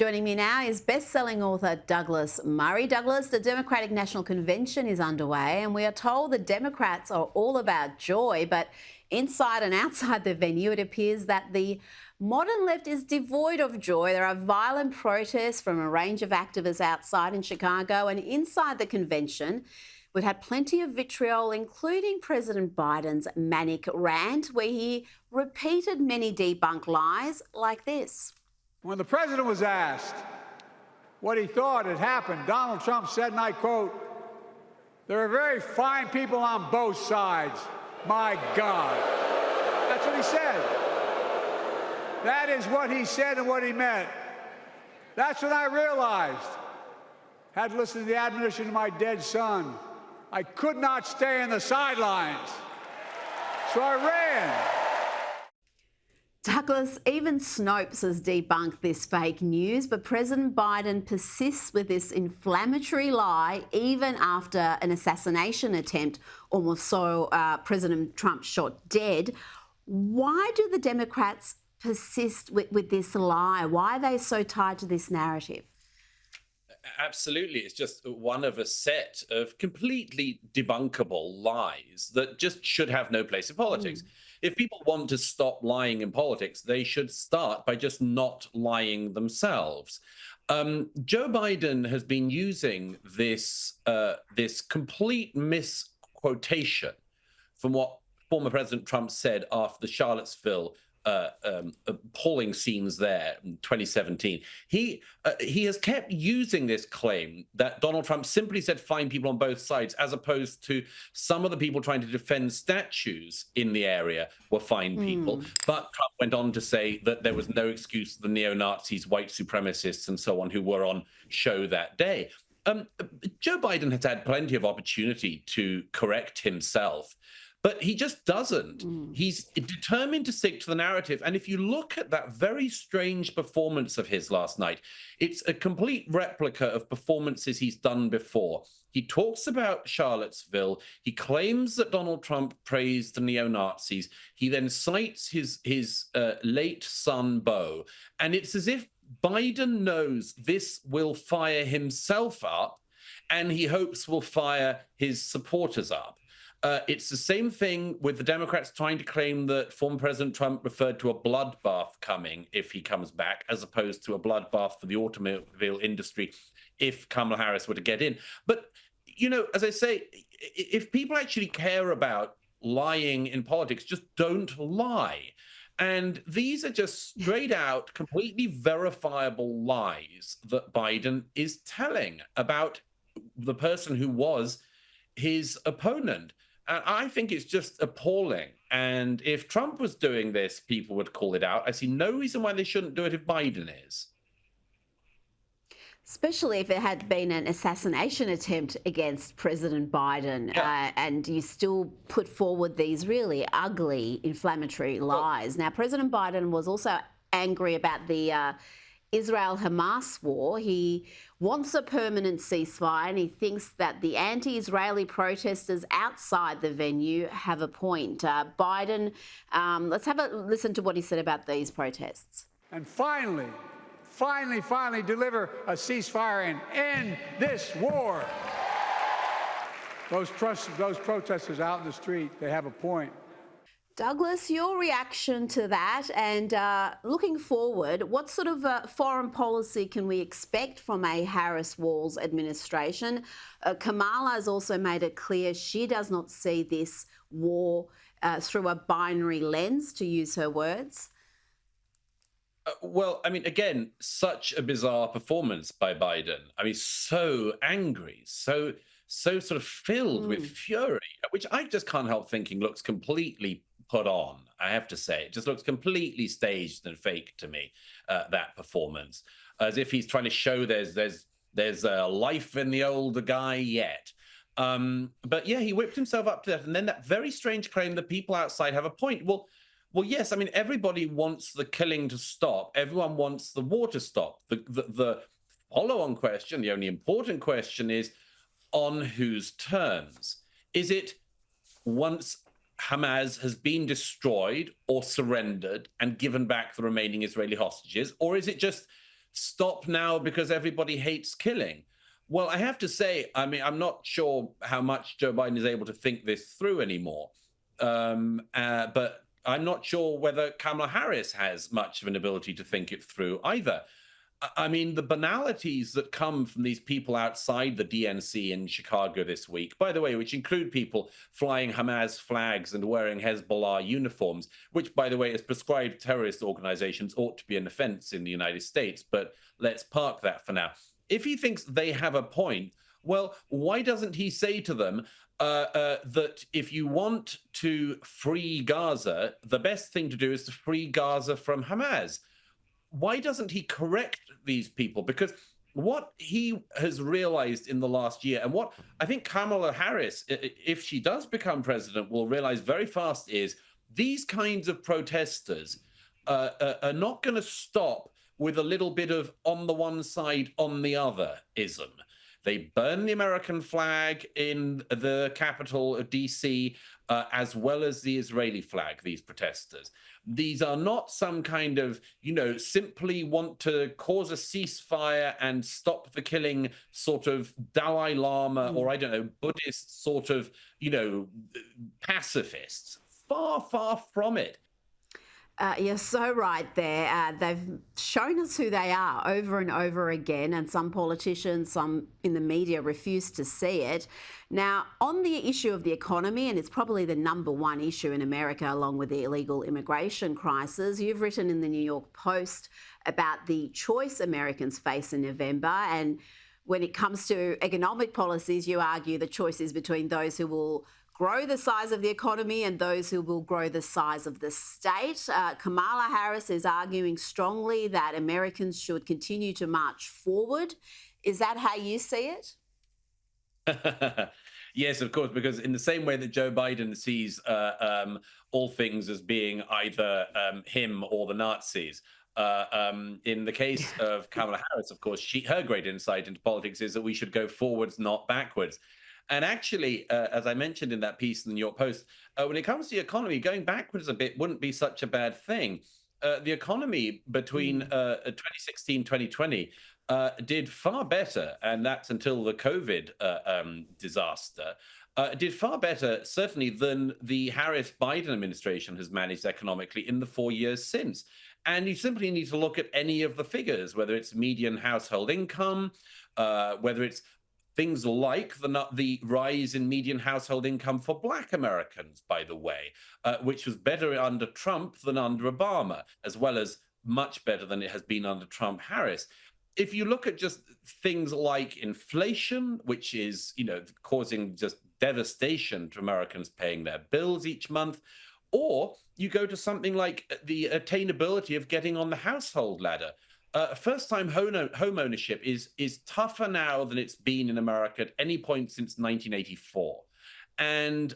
Joining me now is best-selling author Douglas Murray. Douglas, the Democratic National Convention is underway, and we are told the Democrats are all about joy, but inside and outside the venue, it appears that the modern left is devoid of joy. There are violent protests from a range of activists outside in Chicago, and inside the convention, we've had plenty of vitriol, including President Biden's manic rant, where he repeated many debunked lies like this. When the president was asked what he thought had happened, Donald Trump said, and I quote, "There are very fine people on both sides. My God." That's what he said. That is what he said and what he meant. That's when I realized, had listened to the admonition of my dead son, I could not stay in the sidelines. So I ran. Douglas, even Snopes has debunked this fake news, but President Biden persists with this inflammatory lie even after an assassination attempt almost saw President Trump shot dead. Why do the Democrats persist with this lie? Why are they so tied to this narrative? Absolutely. It's just one of a set of completely debunkable lies that just should have no place in politics. If people want to stop lying in politics, they should start by just not lying themselves. Joe Biden has been using this complete misquotation from what former President Trump said after the Charlottesville appalling scenes there in 2017. He has kept using this claim that Donald Trump simply said fine people on both sides, as opposed to some of the people trying to defend statues in the area were fine people. But Trump went on to say that there was no excuse for the neo-Nazis, white supremacists, and so on who were on show that day. Joe Biden has had plenty of opportunity to correct himself, but he just doesn't. He's determined to stick to the narrative. And if you look at that very strange performance of his last night, it's a complete replica of performances he's done before. He talks about Charlottesville. He claims that Donald Trump praised the neo-Nazis. He then cites his late son, Beau. And it's as if Biden knows this will fire himself up, and he hopes will fire his supporters up. It's the same thing with the Democrats trying to claim that former President Trump referred to a bloodbath coming if he comes back, as opposed to a bloodbath for the automobile industry if Kamala Harris were to get in. But, you know, as I say, if people actually care about lying in politics, just don't lie. And these are just straight out, completely verifiable lies that Biden is telling about the person who was his opponent. And I think it's just appalling. And if Trump was doing this, people would call it out. I see no reason why they shouldn't do it if Biden is. Especially if it had been an assassination attempt against President Biden, and you still put forward these really ugly, inflammatory lies. Now, President Biden was also angry about the Israel-Hamas war. He wants a permanent ceasefire, and he thinks that the anti-Israeli protesters outside the venue have a point. Biden, let's have a listen to what he said about these protests. And finally deliver a ceasefire and end this war. Those protesters out in the street, they have a point. Douglas, your reaction to that, and looking forward, what sort of foreign policy can we expect from a Harris-Walz administration? Kamala has also made it clear she does not see this war through a binary lens, to use her words. Well, I mean, again, such a bizarre performance by Biden. I mean, so angry, so sort of filled with fury, which I just can't help thinking looks completely put on. I have to say, it just looks completely staged and fake to me, that performance, as if he's trying to show there's a life in the older guy yet. But yeah, he whipped himself up to that. And then that very strange claim that people outside have a point. Well, yes, I mean, everybody wants the killing to stop. Everyone wants the war to stop. The follow-on question, the only important question is, on whose terms? Is it once Hamas has been destroyed or surrendered and given back the remaining Israeli hostages? Or is it just stop now because everybody hates killing. Well, I have to say, I mean, I'm not sure how much Joe Biden is able to think this through anymore. But I'm not sure whether Kamala Harris has much of an ability to think it through either. I mean, the banalities that come from these people outside the DNC in Chicago this week, by the way, which include people flying Hamas flags and wearing Hezbollah uniforms, which, by the way, as prescribed terrorist organizations ought to be an offense in the United States. But let's park that for now. If he thinks they have a point, well, why doesn't he say to them that if you want to free Gaza, the best thing to do is to free Gaza from Hamas? Why doesn't he correct these people? Because what he has realized in the last year, and what I think Kamala Harris, if she does become president, will realize very fast is these kinds of protesters are not going to stop with a little bit of on the one side, on the other ism. They burn the American flag in the capital of DC, as well as the Israeli flag, these protesters. These are not some kind of, simply want to cause a ceasefire and stop the killing sort of Dalai Lama or, I don't know, Buddhist sort of, pacifists. Far, far from it. You're so right there. They've shown us who they are over and over again, and some politicians, some in the media refuse to see it. Now, on the issue of the economy, and it's probably the number one issue in America along with the illegal immigration crisis, you've written in the New York Post about the choice Americans face in November. And when it comes to economic policies, you argue the choice is between those who will grow the size of the economy and those who will grow the size of the state. Kamala Harris is arguing strongly that Americans should continue to march forward. Is that how you see it? Yes, of course, because in the same way that Joe Biden sees all things as being either him or the Nazis, in the case of Kamala Harris, of course, her great insight into politics is that we should go forwards, not backwards. And actually, as I mentioned in that piece in the New York Post, when it comes to the economy, going backwards a bit wouldn't be such a bad thing. The economy between 2016 2020 did far better, and that's until the COVID disaster. Did far better, certainly, than the Harris-Biden administration has managed economically in the 4 years since. And you simply need to look at any of the figures, whether it's median household income, whether it's things like the rise in median household income for Black Americans, by the way, which was better under Trump than under Obama, as well as much better than it has been under Trump-Harris. If you look at just things like inflation, which is, causing just devastation to Americans paying their bills each month, or you go to something like the attainability of getting on the household ladder. First-time home ownership is tougher now than it's been in America at any point since 1984. And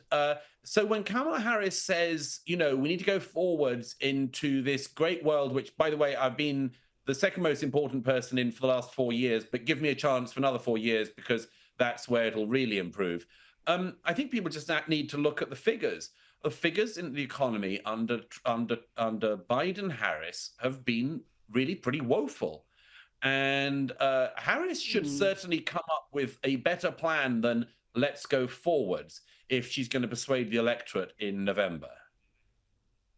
so when Kamala Harris says, we need to go forwards into this great world, which, by the way, I've been the second most important person in for the last 4 years, but give me a chance for another 4 years because that's where it'll really improve. I think people just need to look at the figures. The figures in the economy under Biden-Harris have been really pretty woeful. And Harris should certainly come up with a better plan than let's go forwards if she's going to persuade the electorate in November.